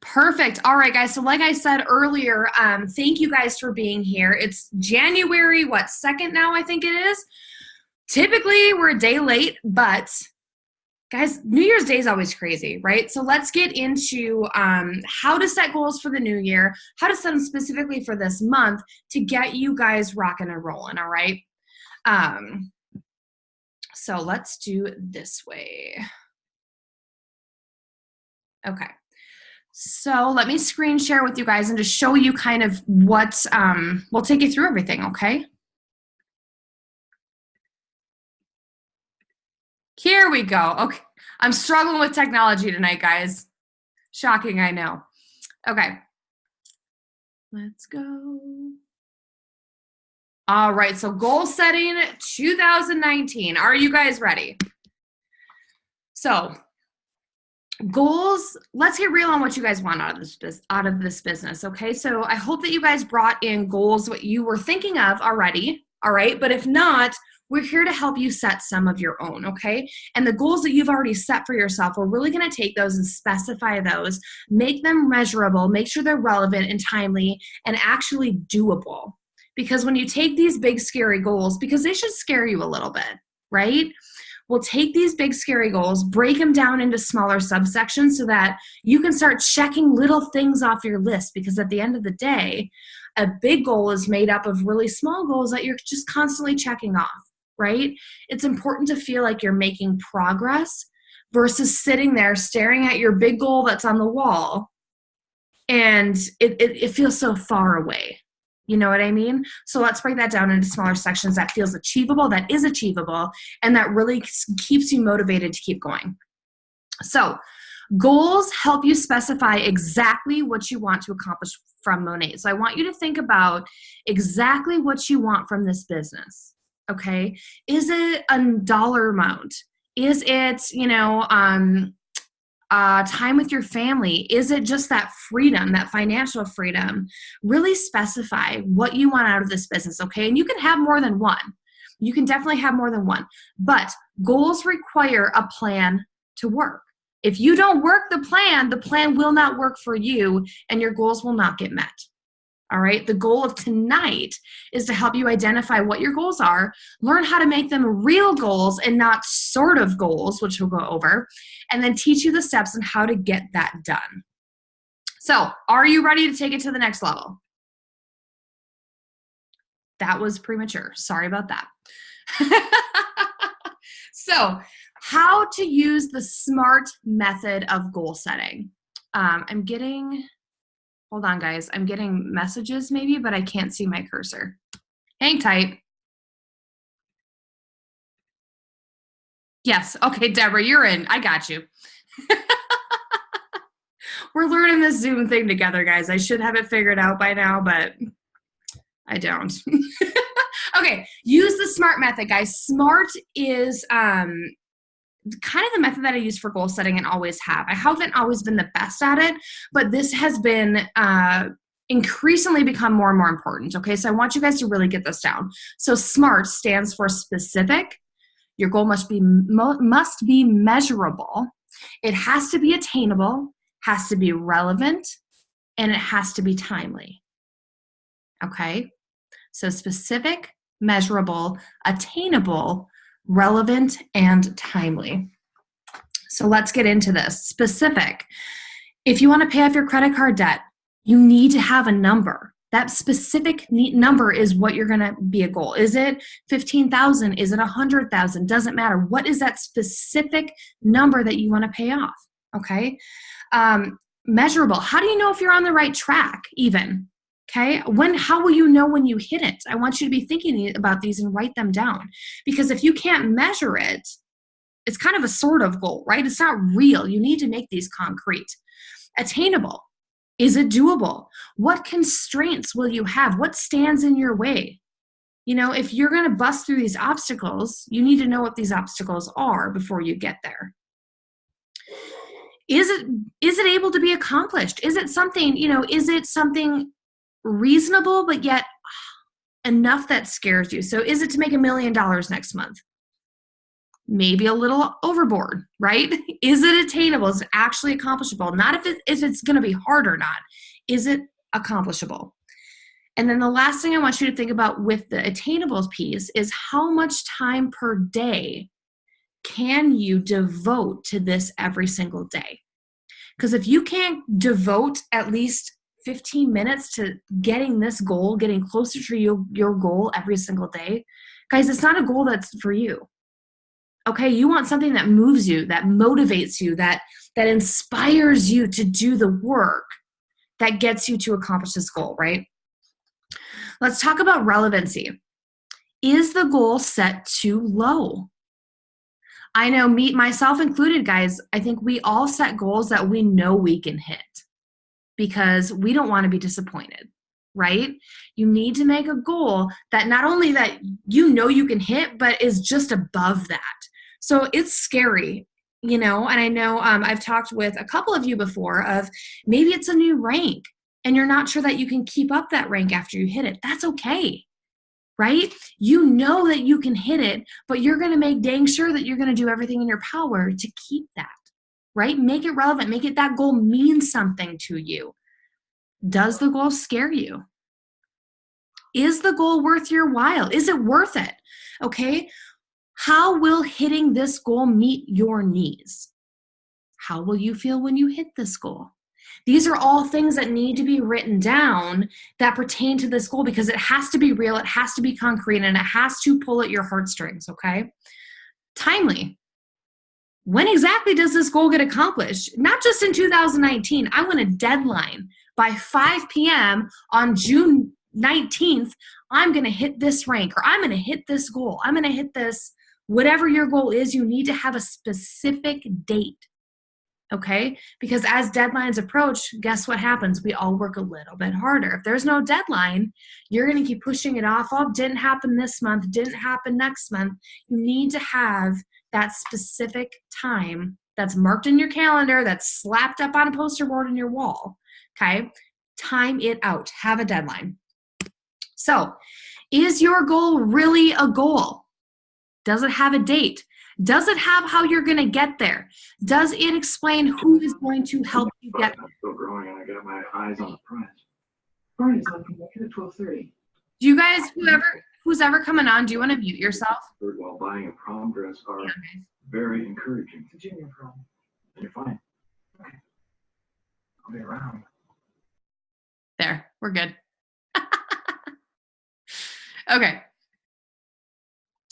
Perfect. All right, guys. So like I said earlier, thank you guys for being here. It's January, 2nd now, I think it is. Typically, we're a day late, but guys, New Year's Day is always crazy, right? So let's get into how to set goals for the new year, how to set them specifically for this month to get you guys rocking and rolling, all right? So let's do it this way. Okay. So let me screen share with you guys and just show you kind of what, we'll take you through everything, okay? Here we go. Okay. I'm struggling with technology tonight, guys. Shocking, I know. Okay. Let's go. All right, so goal setting 2019. Are you guys ready? So goals, let's get real on what you guys want out of this business, okay? So I hope that you guys brought in goals, what you were thinking of already, all right? But if not, we're here to help you set some of your own, okay? And the goals that you've already set for yourself, we're really gonna take those and specify those, make them measurable, make sure they're relevant and timely and actually doable. Because when you take these big scary goals, because they should scare you a little bit, right? We'll take these big scary goals, break them down into smaller subsections so that you can start checking little things off your list, because at the end of the day, a big goal is made up of really small goals that you're just constantly checking off, right? It's important to feel like you're making progress versus sitting there staring at your big goal that's on the wall and it feels so far away. You know what I mean? So let's break that down into smaller sections that feels achievable, that is achievable, and that really keeps you motivated to keep going. So goals help you specify exactly what you want to accomplish from Monat. So I want you to think about exactly what you want from this business, okay? Is it a dollar amount? Is it, time with your family? Is it just that freedom, that financial freedom? Really specify what you want out of this business, okay? And you can have more than one. You can definitely have more than one. But goals require a plan to work. If you don't work the plan will not work for you, and your goals will not get met. All right, the goal of tonight is to help you identify what your goals are, learn how to make them real goals and not sort of goals, which we'll go over, and then teach you the steps on how to get that done. So, are you ready to take it to the next level? That was premature. Sorry about that. So, how to use the SMART method of goal setting. Hold on, guys. I'm getting messages maybe, but I can't see my cursor. Hang tight. Yes. Okay, Deborah, you're in. I got you. We're learning this Zoom thing together, guys. I should have it figured out by now, but I don't. Okay, use the SMART method, guys. SMART is kind of the method that I use for goal setting and always have. I haven't always been the best at it, but this has been increasingly become more and more important. Okay, so I want you guys to really get this down. So SMART stands for specific. Your goal must be measurable. It has to be attainable, has to be relevant, and it has to be timely. Okay, so specific, measurable, attainable, relevant, and timely. So let's get into this. Specific. If you want to pay off your credit card debt, you need to have a number. That specific number is what you're going to be a goal. Is it 15,000? Is it 100,000? Doesn't matter. What is that specific number that you want to pay off? Okay. Measurable. How do you know if you're on the right track even? Okay, how will you know when you hit it? I want you to be thinking about these and write them down. Because if you can't measure it, it's kind of a sort of goal, right? It's not real. You need to make these concrete. Attainable. Is it doable? What constraints will you have? What stands in your way? You know, if you're going to bust through these obstacles, you need to know what these obstacles are before you get there. Is it able to be accomplished? Is it something, is it something reasonable, but yet enough that scares you? So is it to make $1 million next month? maybe a little overboard, right? Is it attainable? Is it actually accomplishable? Not if it's going to be hard or not. Is it accomplishable? And then the last thing I want you to think about with the attainables piece is how much time per day can you devote to this every single day? Because if you can't devote at least 15 minutes to getting this goal, getting closer to your goal every single day, guys, it's not a goal that's for you. Okay, you want something that moves you, that motivates you, that inspires you to do the work that gets you to accomplish this goal, right? Let's talk about relevancy. Is the goal set too low? I know, myself included, guys, I think we all set goals that we know we can hit because we don't want to be disappointed, right? You need to make a goal that not only that you know you can hit, but is just above that. So it's scary, and I know I've talked with a couple of you before of maybe it's a new rank and you're not sure that you can keep up that rank after you hit it. That's okay, right? You know that you can hit it, but you're going to make dang sure that you're going to do everything in your power to keep that, right? Make it relevant. Make it that goal mean something to you. Does the goal scare you? Is the goal worth your while? Is it worth it? Okay. How will hitting this goal meet your needs? How will you feel when you hit this goal? These are all things that need to be written down that pertain to this goal because it has to be real, it has to be concrete, and it has to pull at your heartstrings, okay? Timely. When exactly does this goal get accomplished? Not just in 2019. I want a deadline. By 5 p.m. on June 19th, I'm going to hit this rank, or I'm going to hit this goal. I'm going to hit this. Whatever your goal is, you need to have a specific date, okay? Because as deadlines approach, guess what happens? We all work a little bit harder. If there's no deadline, you're going to keep pushing it off. Oh, didn't happen this month, didn't happen next month. You need to have that specific time that's marked in your calendar, that's slapped up on a poster board in your wall, okay? Time it out. Have a deadline. So, is your goal really a goal? Does it have a date? Does it have how you're going to get there? Does it explain who is going to help you get there? I'm still growing and I got my eyes on the prize. Brian's on conducted at 12:30. Do you guys, who's ever coming on, do you want to mute yourself? While buying a prom dress are very encouraging. It's a junior prom. You're fine. Okay. I'll be around. There, we're good. Okay.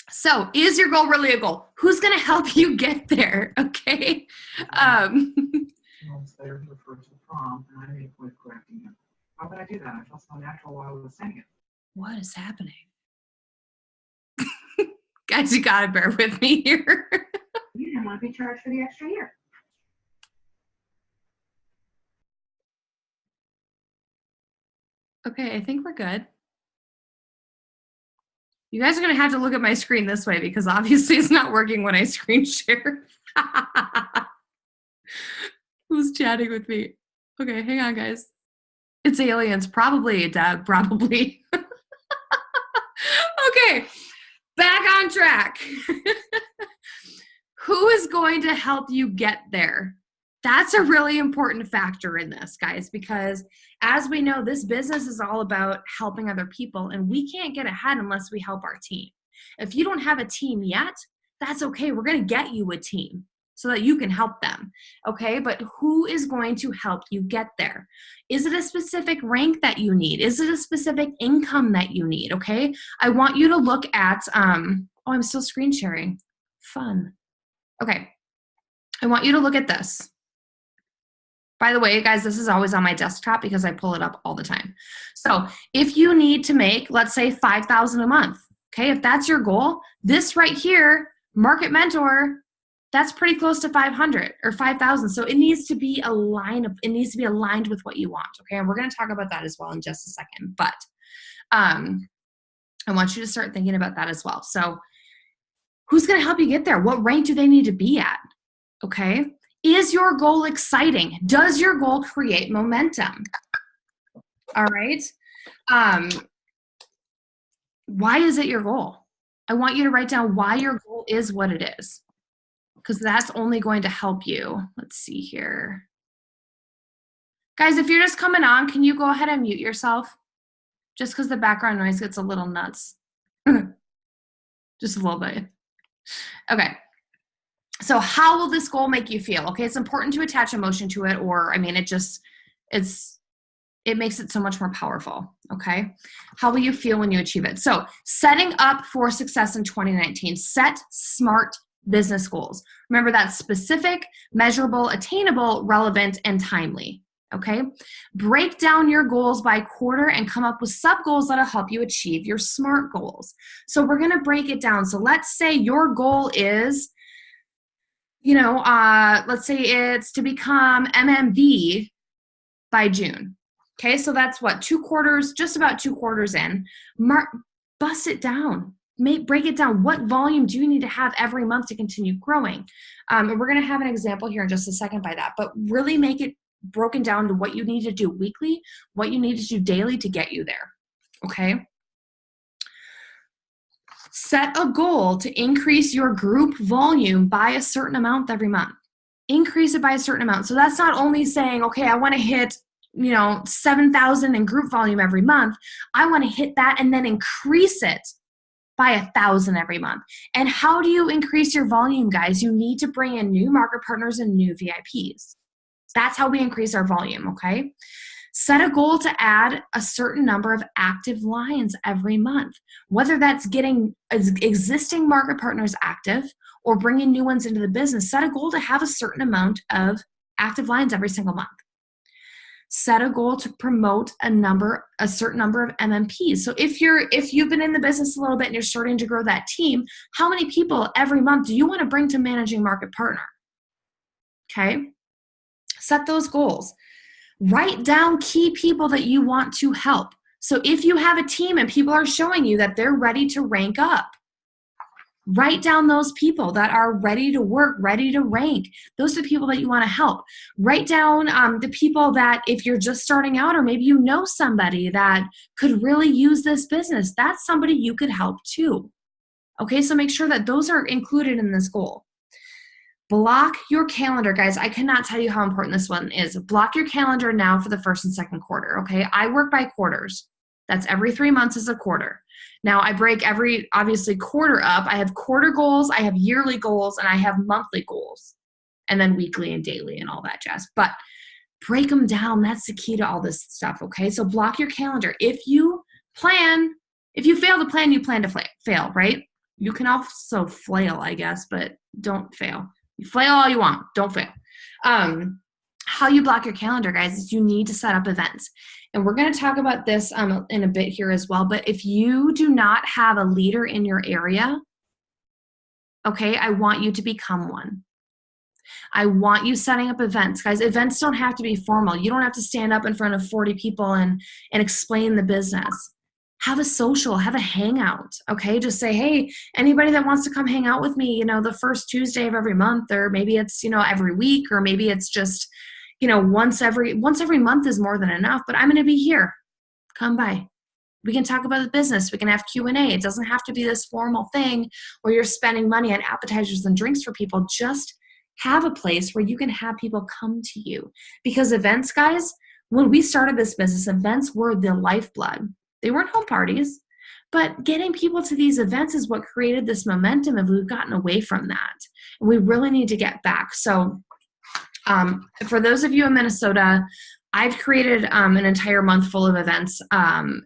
So, is your goal really a goal? Who's going to help you get there? Okay. Months later, he referred to the prom, and I made a point of correcting him. How could I do that? I felt so natural while I was saying it. What is happening? Guys, you got to bear with me here. You didn't want to be charged for the extra year. Okay, I think we're good. You guys are going to have to look at my screen this way because obviously it's not working when I screen share. Who's chatting with me? Okay, hang on, guys. It's aliens. Probably, Deb. Probably. Okay, back on track. Who is going to help you get there? That's a really important factor in this, guys, because as we know, this business is all about helping other people, and we can't get ahead unless we help our team. If you don't have a team yet, that's okay. We're going to get you a team so that you can help them, okay? But who is going to help you get there? Is it a specific rank that you need? Is it a specific income that you need, okay? I want you to look at, oh, I'm still screen sharing. Fun. Okay. I want you to look at this. By the way, guys, this is always on my desktop because I pull it up all the time. So if you need to make, let's say, $5,000 a month, okay, if that's your goal, this right here, Market Mentor, that's pretty close to 500 or 5,000. So it needs to be aligned. It needs to be aligned with what you want, okay? And we're going to talk about that as well in just a second. But I want you to start thinking about that as well. So who's going to help you get there? What rank do they need to be at, okay? Is your goal exciting? Does your goal create momentum? All right. Why is it your goal? I want you to write down why your goal is what it is. because that's only going to help you. Let's see here. Guys, if you're just coming on, can you go ahead and mute yourself? Just because the background noise gets a little nuts. Just a little bit. Okay. So how will this goal make you feel? Okay, it's important to attach emotion to it, or I mean, it makes it so much more powerful, okay? How will you feel when you achieve it? So setting up for success in 2019, set SMART business goals. Remember, that's specific, measurable, attainable, relevant, and timely, okay? Break down your goals by quarter and come up with sub-goals that'll help you achieve your SMART goals. So we're gonna break it down. So let's say your goal is, let's say it's to become MMB by June. Okay, so that's what, 2 quarters, just about 2 quarters in. Bust it down. Break it down. What volume do you need to have every month to continue growing? And we're going to have an example here in just a second by that, but really make it broken down to what you need to do weekly, what you need to do daily to get you there, okay? Set a goal to increase your group volume by a certain amount every month. Increase it by a certain amount. So that's not only saying, okay, I want to hit 7,000 in group volume every month. I want to hit that and then increase it by 1,000 every month. And how do you increase your volume, guys? You need to bring in new market partners and new VIPs. That's how we increase our volume, okay? Set a goal to add a certain number of active lines every month, whether that's getting existing market partners active or bringing new ones into the business. Set a goal to have a certain amount of active lines every single month. Set a goal to promote a certain number of MMPs. So if you've been in the business a little bit and you're starting to grow that team, how many people every month do you want to bring to managing market partner? Okay. Set those goals. Write down key people that you want to help. So if you have a team and people are showing you that they're ready to rank up, write down those people that are ready to work, ready to rank. Those are the people that you want to help. Write down the people that if you're just starting out or maybe you know somebody that could really use this business, that's somebody you could help too. Okay, so make sure that those are included in this goal. Block your calendar, guys. I cannot tell you how important this one is. Block your calendar now for the first and second quarter, okay? I work by quarters. That's every 3 months is a quarter. Now, I break every, obviously, quarter up. I have quarter goals, I have yearly goals, and I have monthly goals, and then weekly and daily and all that jazz. But break them down. That's the key to all this stuff, okay? So block your calendar. If you fail to plan, you plan to fail, right? You can also flail, I guess, but don't fail. You flail all you want. Don't fail. How you block your calendar, guys, is you need to set up events. And we're going to talk about this in a bit here as well. But if you do not have a leader in your area, okay, I want you to become one. I want you setting up events. Guys, events don't have to be formal. You don't have to stand up in front of 40 people and explain the business. Have a social, have a hangout, okay? Just say, hey, anybody that wants to come hang out with me, the first Tuesday of every month, or maybe it's, every week, or maybe it's just, once every month is more than enough, but I'm going to be here. Come by. We can talk about the business. We can have Q&A. It doesn't have to be this formal thing where you're spending money on appetizers and drinks for people. Just have a place where you can have people come to you. Because events, guys, when we started this business, events were the lifeblood. They weren't home parties, but getting people to these events is what created this momentum, and we've gotten away from that. And we really need to get back. So for those of you in Minnesota, I've created an entire month full of events,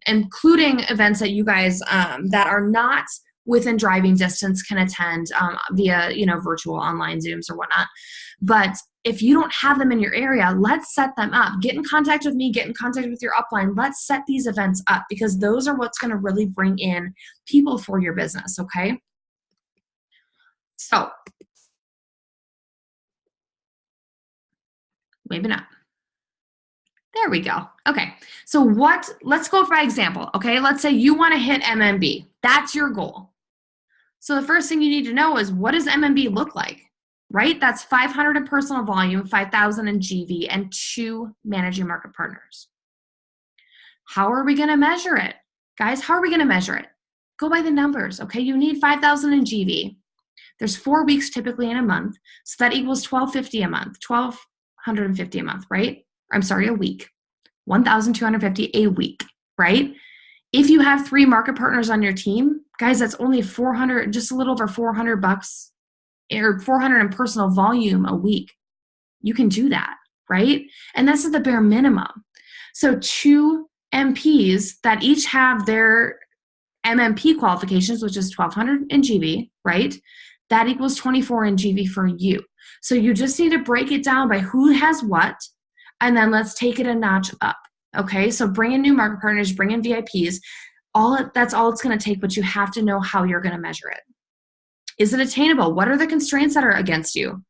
including events that you guys that are not within driving distance can attend via virtual online Zooms or whatnot. But if you don't have them in your area, let's set them up. Get in contact with me, get in contact with your upline. Let's set these events up, because those are what's going to really bring in people for your business, okay? So, maybe not. There we go. Okay, so let's go by example, okay? Let's say you want to hit MMB. That's your goal. So the first thing you need to know is, what does MMB look like? Right? That's 500 in personal volume, 5,000 in GV, and 2 managing market partners. How are we going to measure it? Guys, how are we going to measure it? Go by the numbers, okay? You need 5,000 in GV. There's 4 weeks typically in a month. So that equals $1,250 a month, $1,250 a month, right? I'm sorry, a week. $1,250 a week, right? If you have 3 market partners on your team, guys, that's only 400, just a little over $400 or 400 in personal volume a week. You can do that, right? And that's at the bare minimum. So 2 MPs that each have their MMP qualifications, which is 1,200 in GV, right? That equals 24 in GV for you. So you just need to break it down by who has what, and then let's take it a notch up. Okay, so bring in new market partners, bring in VIPs. That's all it's going to take, but you have to know how you're going to measure it. Is it attainable? What are the constraints that are against you?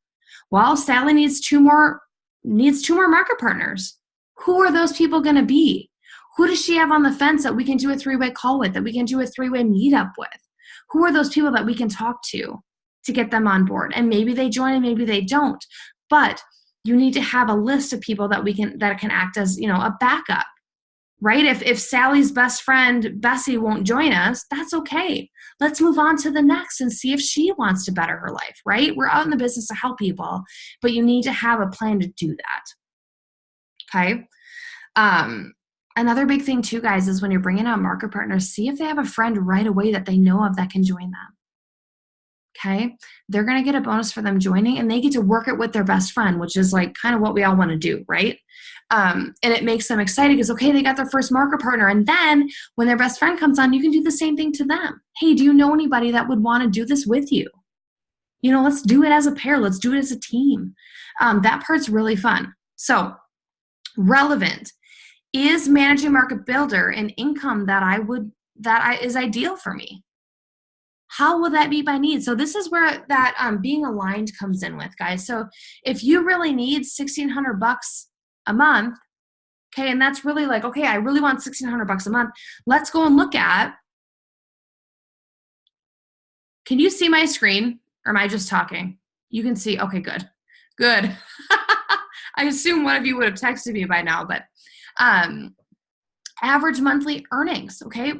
Well, Sally needs two more market partners. Who are those people going to be? Who does she have on the fence that we can do a 3-way call with, that we can do a 3-way meetup with? Who are those people that we can talk to get them on board? And maybe they join and maybe they don't. But you need to have a list of people that can act as, a backup, right? If Sally's best friend, Bessie, won't join us, that's okay. Let's move on to the next and see if she wants to better her life, right? We're out in the business to help people, but you need to have a plan to do that, okay? Another big thing too, guys, is when you're bringing out market partners, see if they have a friend right away that they know of that can join them. Okay, they're going to get a bonus for them joining, and they get to work it with their best friend, which is like kind of what we all want to do, right? And it makes them excited because, okay, they got their first market partner. And then when their best friend comes on, you can do the same thing to them. Hey, do you know anybody that would want to do this with you? Let's do it as a pair. Let's do it as a team. That part's really fun. So relevant. Is managing market builder an income that is ideal for me? How will that meet my needs? So this is where that being aligned comes in with, guys. So if you really need $1,600 a month, okay, and that's really like, okay, I really want $1,600 a month. Let's go and look at, can you see my screen or am I just talking? You can see, okay, good. I assume one of you would have texted me by now, but average monthly earnings, okay,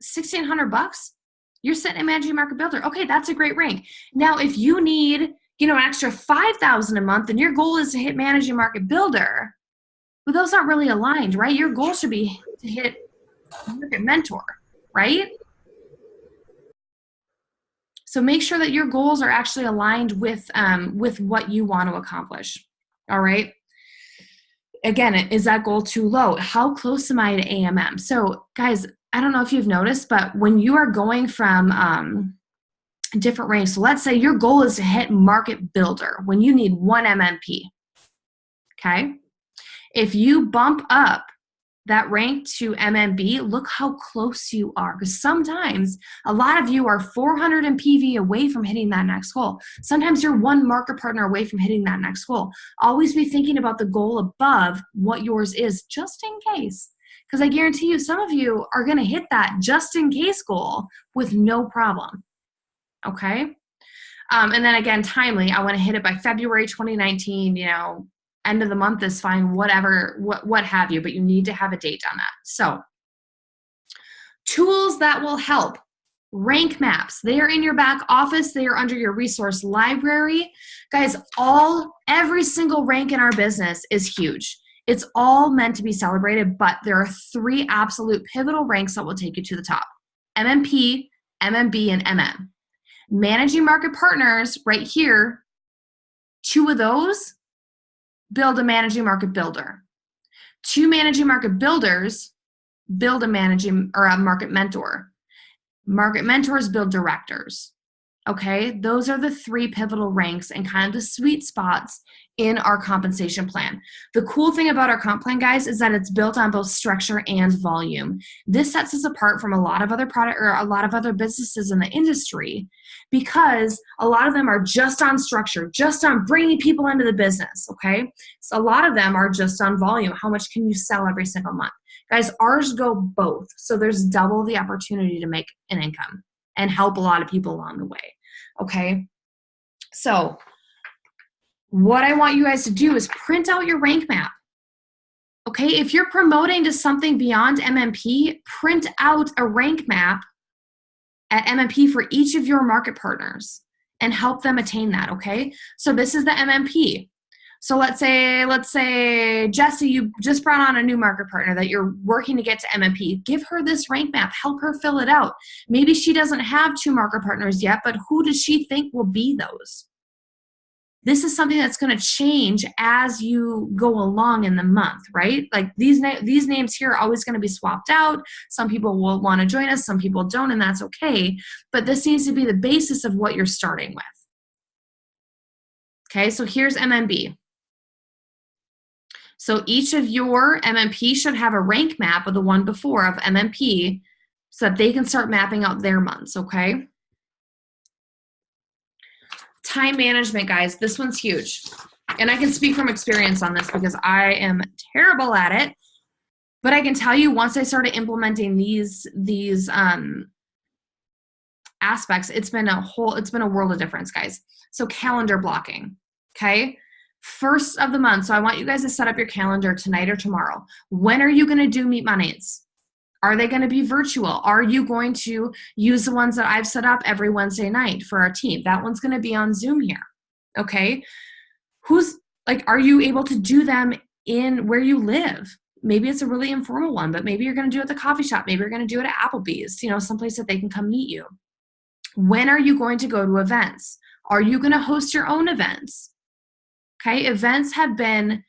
$1,600. You're sitting in managing market builder. Okay, that's a great rank. Now, if you need, an extra $5,000 a month and your goal is to hit managing market builder, well, those aren't really aligned, right? Your goal should be to hit market mentor, right? So make sure that your goals are actually aligned with what you want to accomplish. All right. Again, is that goal too low? How close am I to AMM? So, guys, I don't know if you've noticed, but when you are going from different ranks, so let's say your goal is to hit market builder when you need 1 MMP, okay? If you bump up that rank to MMB, look how close you are, because sometimes a lot of you are 400 in PV away from hitting that next goal. Sometimes you're 1 market partner away from hitting that next goal. Always be thinking about the goal above what yours is, just in case. Because I guarantee you, some of you are going to hit that just in case goal with no problem. Okay? And then again, timely, I want to hit it by February 2019, end of the month is fine, whatever, what have you, but you need to have a date on that. So, tools that will help. Rank maps. They are in your back office. They are under your resource library. Guys, every single rank in our business is huge. It's all meant to be celebrated, but there are 3 absolute pivotal ranks that will take you to the top. MMP, MMB, and MM. Managing market partners, right here, 2 of those build a managing market builder. 2 managing market builders build a market mentor. Market mentors build directors. Okay, those are the 3 pivotal ranks and kind of the sweet spots in our compensation plan. The cool thing about our comp plan, guys, is that it's built on both structure and volume. This sets us apart from a lot of other businesses in the industry, because a lot of them are just on structure, just on bringing people into the business, okay? So a lot of them are just on volume. How much can you sell every single month? Guys, ours go both, so there's double the opportunity to make an income and help a lot of people along the way, okay? So what I want you guys to do is print out your rank map, okay? If you're promoting to something beyond MMP, print out a rank map at MMP for each of your market partners. and help them attain that, okay? So this is the MMP. So let's say, Jesse, you just brought on a new market partner that you're working to get to MMP. Give her this rank map. Help her fill it out. Maybe she doesn't have 2 market partners yet, but who does she think will be those? This is something that's going to change as you go along in the month, right? Like these names here are always going to be swapped out. Some people will want to join us, some people don't, and that's okay. But this needs to be the basis of what you're starting with. Okay, so here's MMB. So each of your MMP should have a rank map of the one before of MMP so that they can start mapping out their months, okay? Time management, guys. This one's huge. And I can speak from experience on this because I am terrible at it. But I can tell you once I started implementing these aspects, it's been a world of difference, guys. So calendar blocking, okay? First of the month. So I want you guys to set up your calendar tonight or tomorrow. When are you going to do Meet Mondays? Are they going to be virtual? Are you going to use the ones that I've set up every Wednesday night for our team? That one's going to be on Zoom here. Okay. Are you able to do them in where you live? Maybe it's a really informal one, but maybe you're going to do it at the coffee shop. Maybe you're going to do it at Applebee's, someplace that they can come meet you. When are you going to go to events? Are you going to host your own events? Okay. Events have been,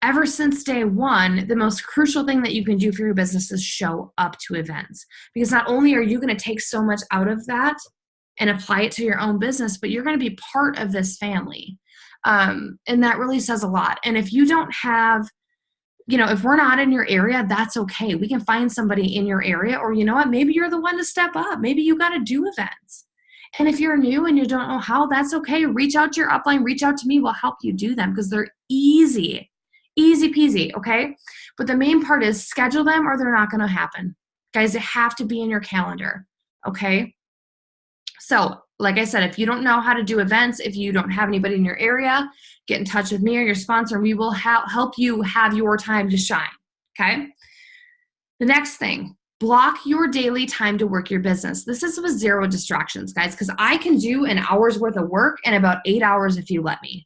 ever since day one, the most crucial thing that you can do for your business is show up to events. Because not only are you going to take so much out of that and apply it to your own business, but you're going to be part of this family. And that really says a lot. And if you don't have, if we're not in your area, that's okay. We can find somebody in your area, or you know what, maybe you're the one to step up. Maybe you got to do events. And if you're new and you don't know how, that's okay. Reach out to your upline, reach out to me. We'll help you do them because they're easy. Easy peasy, okay? But the main part is schedule them or they're not going to happen. Guys, they have to be in your calendar, okay? So, like I said, if you don't know how to do events, if you don't have anybody in your area, get in touch with me or your sponsor, and we will help you have your time to shine, okay? The next thing, block your daily time to work your business. This is with 0 distractions, guys, because I can do an hour's worth of work in about 8 hours if you let me.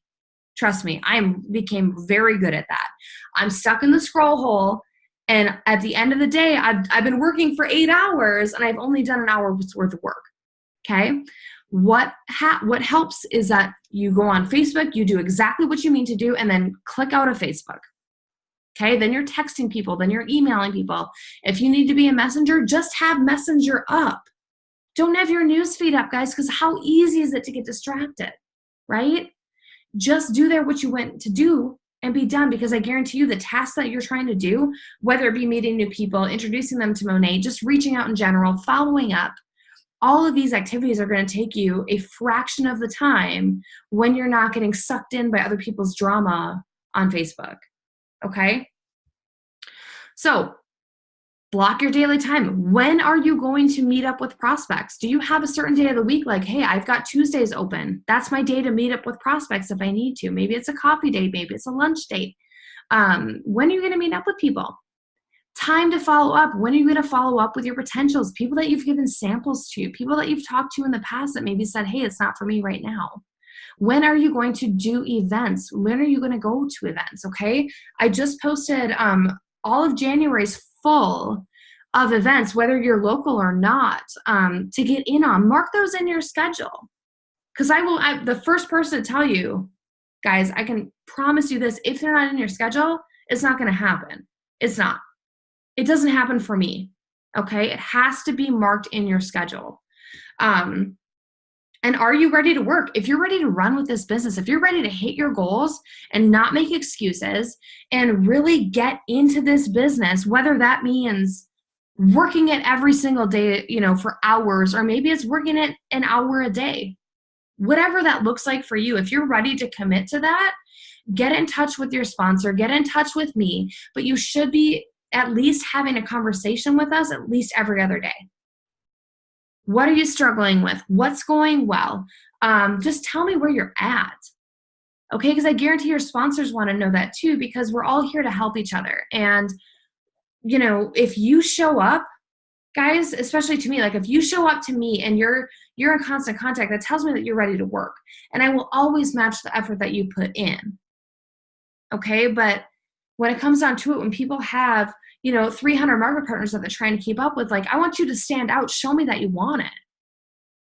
Trust me, I became very good at that. I'm stuck in the scroll hole, and at the end of the day, I've been working for 8 hours, and I've only done an hour's worth of work, okay? What helps is that you go on Facebook, you do exactly what you mean to do, and then click out of Facebook, okay? Then you're texting people, then you're emailing people. If you need to be a messenger, just have Messenger up. Don't have your newsfeed up, guys, because how easy is it to get distracted, right? Just do there what you went to do and be done, because I guarantee you the tasks that you're trying to do, whether it be meeting new people, introducing them to Monet, just reaching out in general, following up, all of these activities are going to take you a fraction of the time when you're not getting sucked in by other people's drama on Facebook, okay? So block your daily time. When are you going to meet up with prospects? Do you have a certain day of the week like, hey, I've got Tuesdays open. That's my day to meet up with prospects if I need to. Maybe it's a coffee date. Maybe it's a lunch date. When are you going to meet up with people? Time to follow up. When are you going to follow up with your potentials? People that you've given samples to, people that you've talked to in the past that maybe said, hey, it's not for me right now. When are you going to do events? When are you going to go to events? Okay. I just posted all of January's full of events, whether you're local or not, to get in on. Mark those in your schedule. Because I'm the first person to tell you, guys, I can promise you this, if they're not in your schedule, it's not going to happen. It's not. It doesn't happen for me, okay? It has to be marked in your schedule. And are you ready to work? If you're ready to run with this business, if you're ready to hit your goals and not make excuses and really get into this business, whether that means working it every single day, for hours, or maybe it's working it an hour a day, whatever that looks like for you. If you're ready to commit to that, get in touch with your sponsor, get in touch with me, but you should be at least having a conversation with us at least every other day. What are you struggling with? What's going well? Just tell me where you're at. Okay, because I guarantee your sponsors want to know that too, because we're all here to help each other. And, if you show up, guys, especially to me, like if you show up to me and you're you're in constant contact. That tells me that you're ready to work. And I will always match the effort that you put in. Okay, but when it comes down to it, when people have, 300 market partners that they're trying to keep up with, like, I want you to stand out. Show me that you want it,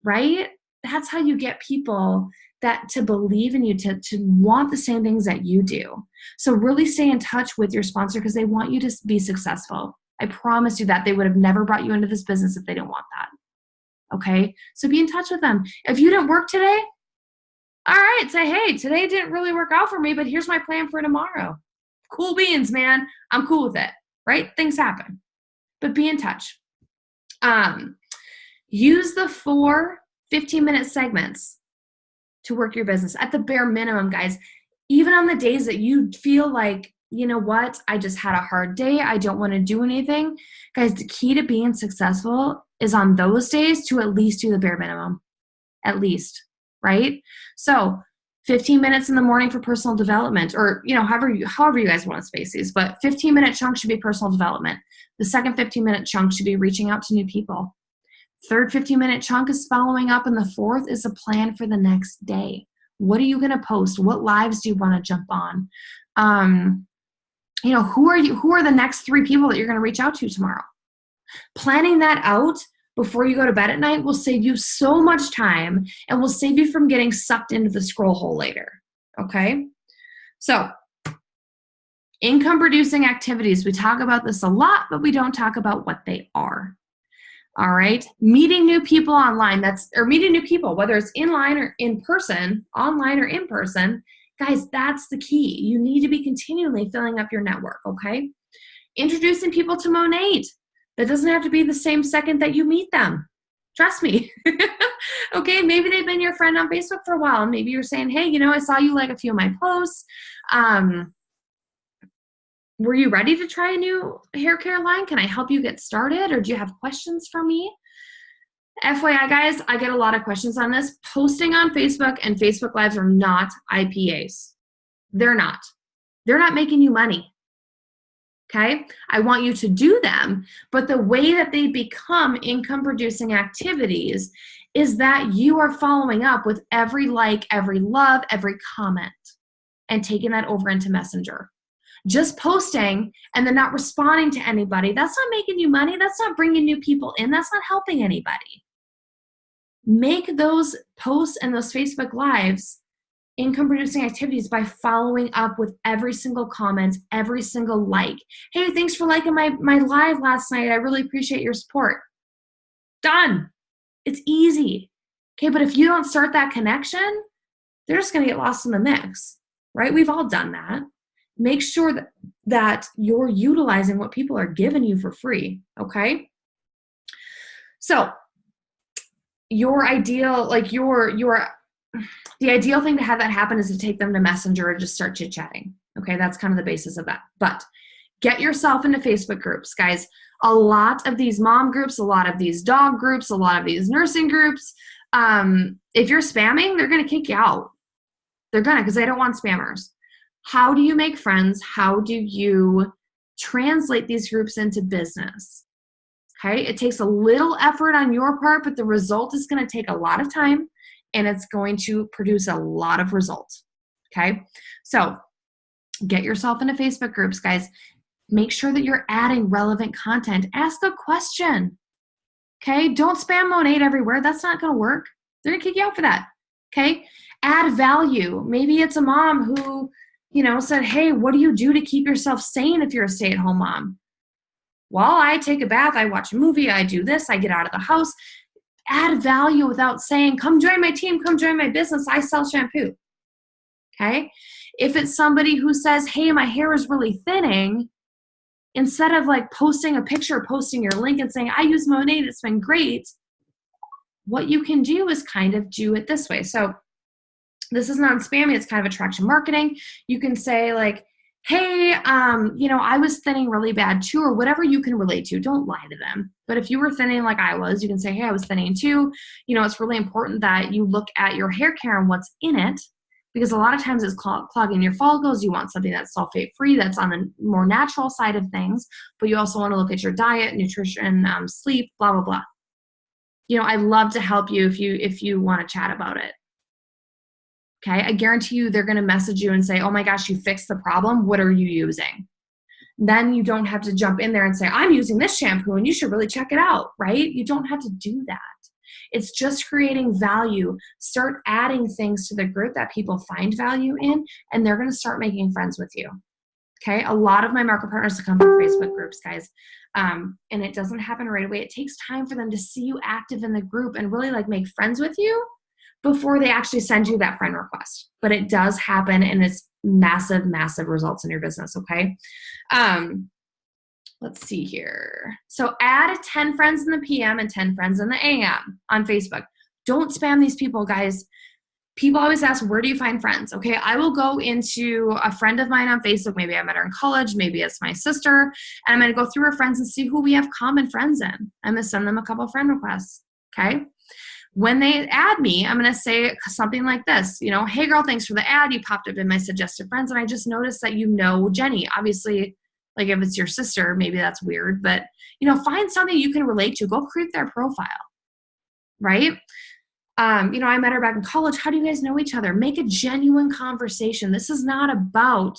right? That's how you get people that to believe in you, to want the same things that you do. So really stay in touch with your sponsor because they want you to be successful. I promise you that they would have never brought you into this business if they didn't want that. Okay, so be in touch with them. If you didn't work today, all right, say, hey, today didn't really work out for me, but here's my plan for tomorrow. Cool beans, man. I'm cool with it, right? Things happen, but be in touch. Use the 4 15-minute segments to work your business at the bare minimum, guys. Even on the days that you feel like, you know what, I just had a hard day, I don't want to do anything. Guys, the key to being successful is on those days to at least do the bare minimum, at least, right? So 15 minutes in the morning for personal development, or, however you guys want to space these, but 15-minute chunk should be personal development. The second 15-minute chunk should be reaching out to new people. Third 15-minute chunk is following up, and the fourth is a plan for the next day. What are you going to post? What lives do you want to jump on? Who are the next 3 people that you're going to reach out to tomorrow? Planning that out before you go to bed at night will save you so much time and will save you from getting sucked into the scroll hole later. Okay? So, income producing activities. We talk about this a lot, but we don't talk about what they are. All right? Meeting new people online, meeting new people, whether it's online or in person, online or in person, guys, that's the key. You need to be continually filling up your network, okay? Introducing people to Monat. That doesn't have to be the same second that you meet them. Trust me. Okay, maybe they've been your friend on Facebook for a while, and maybe you're saying, hey, I saw you like a few of my posts. Were you ready to try a new hair care line? Can I help you get started, or do you have questions for me? FYI, guys, I get a lot of questions on this. Posting on Facebook and Facebook Lives are not IPAs. They're not. They're not making you money. Okay? I want you to do them, but the way that they become income-producing activities is that you are following up with every like, every love, every comment, and taking that over into Messenger. Just posting and then not responding to anybody, that's not making you money. That's not bringing new people in. That's not helping anybody. Make those posts and those Facebook Lives income producing activities by following up with every single comment, every single like. Hey, thanks for liking my live last night. I really appreciate your support. Done. It's easy. Okay, but if you don't start that connection, they're just going to get lost in the mix, right? We've all done that. Make sure that you're utilizing what people are giving you for free, okay? So your ideal, the ideal thing to have that happen is to take them to Messenger and just start chit-chatting. Okay, that's kind of the basis of that. But get yourself into Facebook groups, guys. A lot of these mom groups, a lot of these dog groups, a lot of these nursing groups, if you're spamming, they're going to kick you out. They're going to, because they don't want spammers. How do you make friends? How do you translate these groups into business? Okay, it takes a little effort on your part, but the result is going to take a lot of time, and it's going to produce a lot of results. Okay, so get yourself into Facebook groups, guys. Make sure that you're adding relevant content. Ask a question. Okay, don't spam Monat everywhere. That's not going to work. They're going to kick you out for that. Okay, add value. Maybe it's a mom who, said, hey, what do you do to keep yourself sane if you're a stay-at-home mom? Well, I take a bath, I watch a movie, I do this, I get out of the house. Add value without saying, come join my team, come join my business, I sell shampoo. Okay? If it's somebody who says, hey, my hair is really thinning, instead of posting a picture, posting your link and saying, I use Monat, it's been great, what you can do is kind of do it this way. So this is non-spammy, it's kind of attraction marketing. You can say hey, I was thinning really bad too, or whatever you can relate to. Don't lie to them. But if you were thinning like I was, you can say, hey, I was thinning too. It's really important that you look at your hair care and what's in it, because a lot of times it's clogging your follicles. You want something that's sulfate-free, that's on the more natural side of things, but you also want to look at your diet, nutrition, sleep, blah, blah, blah. I'd love to help you if you want to chat about it. Okay, I guarantee you they're going to message you and say, oh my gosh, you fixed the problem. What are you using? Then you don't have to jump in there and say, I'm using this shampoo and you should really check it out, right? You don't have to do that. It's just creating value. Start adding things to the group that people find value in, and they're going to start making friends with you. Okay, a lot of my market partners come from Facebook groups, guys. And it doesn't happen right away. It takes time for them to see you active in the group and really like make friends with you before they actually send you that friend request. But it does happen, and it's massive, massive results in your business, okay? Let's see here. So add 10 friends in the PM and 10 friends in the AM on Facebook. Don't spam these people, guys. People always ask, where do you find friends? Okay, I will go into a friend of mine on Facebook. Maybe I met her in college. Maybe it's my sister. And I'm going to go through her friends and see who we have common friends in. I'm going to send them a couple friend requests, okay? When they add me, I'm going to say something like this, hey girl, thanks for the ad. You popped up in my suggested friends, and I just noticed that you know Jenny. Obviously, like if it's your sister, maybe that's weird, but find something you can relate to. Go create their profile, right? I met her back in college. How do you guys know each other? Make a genuine conversation. This is not about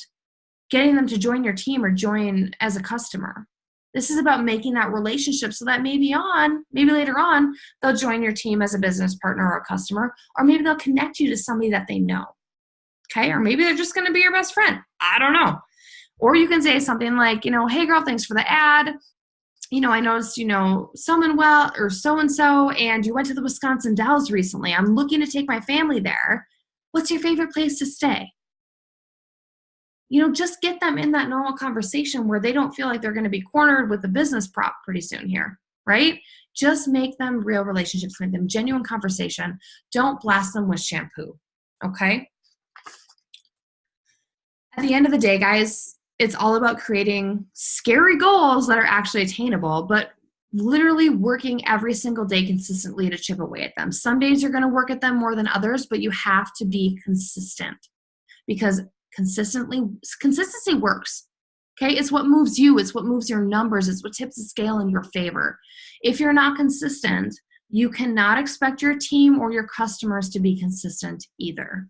getting them to join your team or join as a customer. This is about making that relationship so that maybe later on, they'll join your team as a business partner or a customer, or maybe they'll connect you to somebody that they know, okay? Or maybe they're just going to be your best friend. I don't know. Or you can say something like, hey girl, thanks for the ad. I noticed, someone well or so-and-so, and you went to the Wisconsin Dells recently. I'm looking to take my family there. What's your favorite place to stay? Just get them in that normal conversation where they don't feel like they're going to be cornered with a business prop pretty soon here, right? Just make them real relationships, make them genuine conversation. Don't blast them with shampoo, okay? At the end of the day, guys, it's all about creating scary goals that are actually attainable, but literally working every single day consistently to chip away at them. Some days you're going to work at them more than others, but you have to be consistent because consistency works. Okay, it's what moves you. It's what moves your numbers. It's what tips the scale in your favor. If you're not consistent, you cannot expect your team or your customers to be consistent either.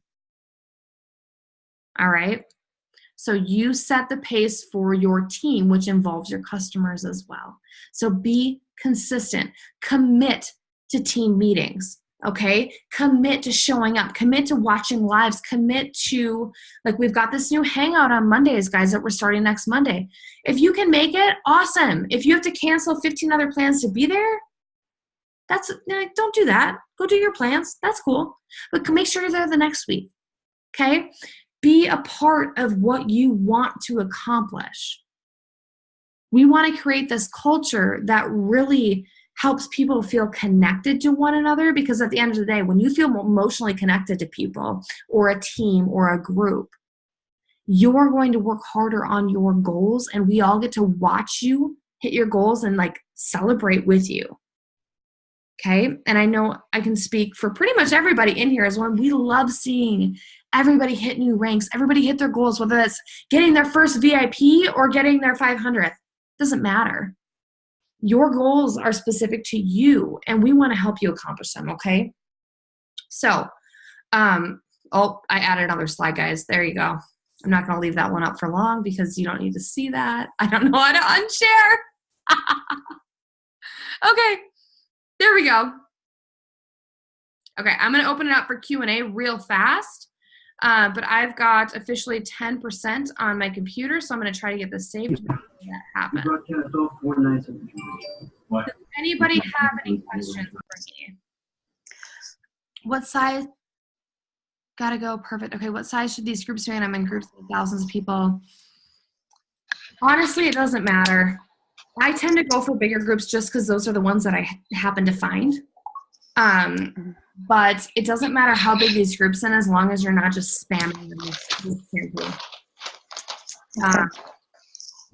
All right. So you set the pace for your team, which involves your customers as well. So be consistent. Commit to team meetings. Okay, commit to showing up, commit to watching lives, commit to, like, we've got this new hangout on Mondays, guys, that we're starting next Monday. If you can make it, awesome. If you have to cancel 15 other plans to be there, don't do that. Go do your plans. That's cool. But make sure you're there the next week. Okay, be a part of what you want to accomplish. We want to create this culture that really helps people feel connected to one another, because at the end of the day, when you feel emotionally connected to people or a team or a group, you're going to work harder on your goals, and we all get to watch you hit your goals and like celebrate with you. Okay? And I know I can speak for pretty much everybody in here as well. We love seeing everybody hit new ranks, everybody hit their goals, whether that's getting their first VIP or getting their 500th. Doesn't matter. Your goals are specific to you, and we want to help you accomplish them, okay? So, I added another slide, guys. There you go. I'm not going to leave that one up for long because you don't need to see that. I don't know how to unshare. Okay, there we go. Okay, I'm going to open it up for Q&A real fast, but I've got officially 10% on my computer, so I'm going to try to get this saved before that happens. Does anybody have any questions for me? What size? Gotta go. Perfect. Okay, what size should these groups be in? I'm in groups with thousands of people. Honestly, it doesn't matter. I tend to go for bigger groups just because those are the ones that I happen to find. But it doesn't matter how big these groups are, as long as you're not just spamming them with shampoo.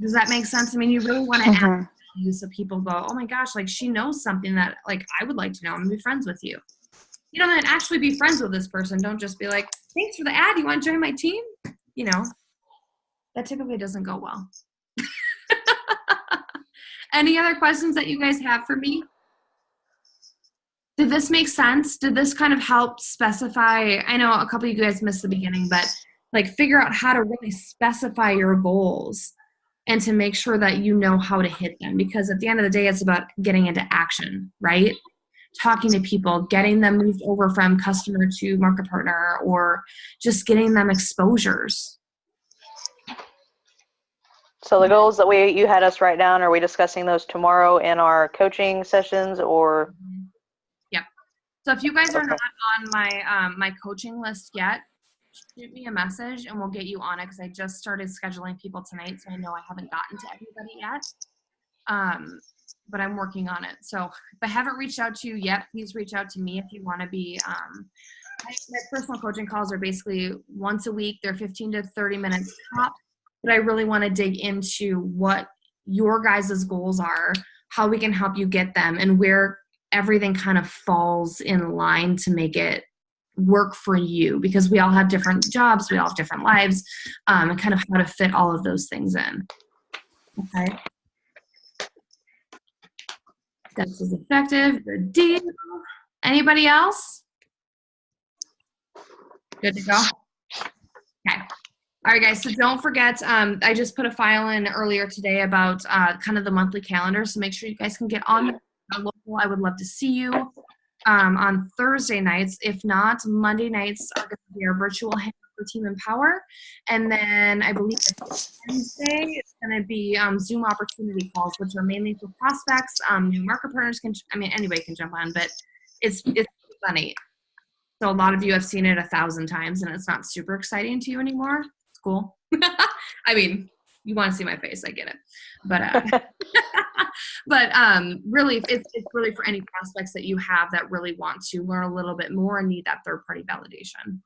Does that make sense? I mean, you really want to add value so people go, oh my gosh, like she knows something that like I would like to know. I'm gonna be friends with you. Then actually be friends with this person. Don't just be like, thanks for the ad. You want to join my team? That typically doesn't go well. Any other questions that you guys have for me? Did this make sense? Did this kind of help specify? I know a couple of you guys missed the beginning, but like figure out how to really specify your goals and to make sure that you know how to hit them. Because at the end of the day, it's about getting into action, right? Talking to people, getting them moved over from customer to market partner, or just getting them exposures. So the goals that you had us write down, are we discussing those tomorrow in our coaching sessions, or? Yep. So if you guys are not on my coaching list yet, shoot me a message and we'll get you on it, because I just started scheduling people tonight, so I know I haven't gotten to everybody yet. But I'm working on it. So if I haven't reached out to you yet, please reach out to me if you want to be. My personal coaching calls are basically once a week. They're 15 to 30 minutes top. But I really want to dig into what your guys' goals are, how we can help you get them, and where everything kind of falls in line to make it work for you, because we all have different jobs, we all have different lives, and kind of how to fit all of those things in. Okay. This is effective. Good deal. Anybody else? Good to go? Okay. All right, guys, so don't forget, I just put a file in earlier today about kind of the monthly calendar, so make sure you guys can get on local. I would love to see you on Thursday nights. If not, Monday nights are going to be our virtual hangout for Team Empower, and then I believe Wednesday it's going to be Zoom opportunity calls, which are mainly for prospects. New market partners anybody can jump on, but it's funny. So a lot of you have seen it 1,000 times, and it's not super exciting to you anymore. Cool. I mean, you want to see my face, I get it, but really it's really for any prospects that you have that really want to learn a little bit more and need that third-party validation.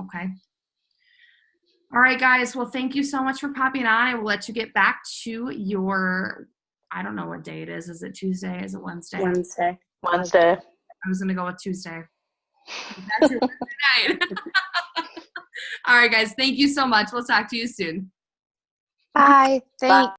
Okay. All right, guys, well, thank you so much for popping on. I will let you get back to your, I don't know what day it is it Tuesday? Is it Wednesday? Wednesday. I was gonna go with Tuesday. That's your Wednesday night. All right, guys. Thank you so much. We'll talk to you soon. Bye. Thanks.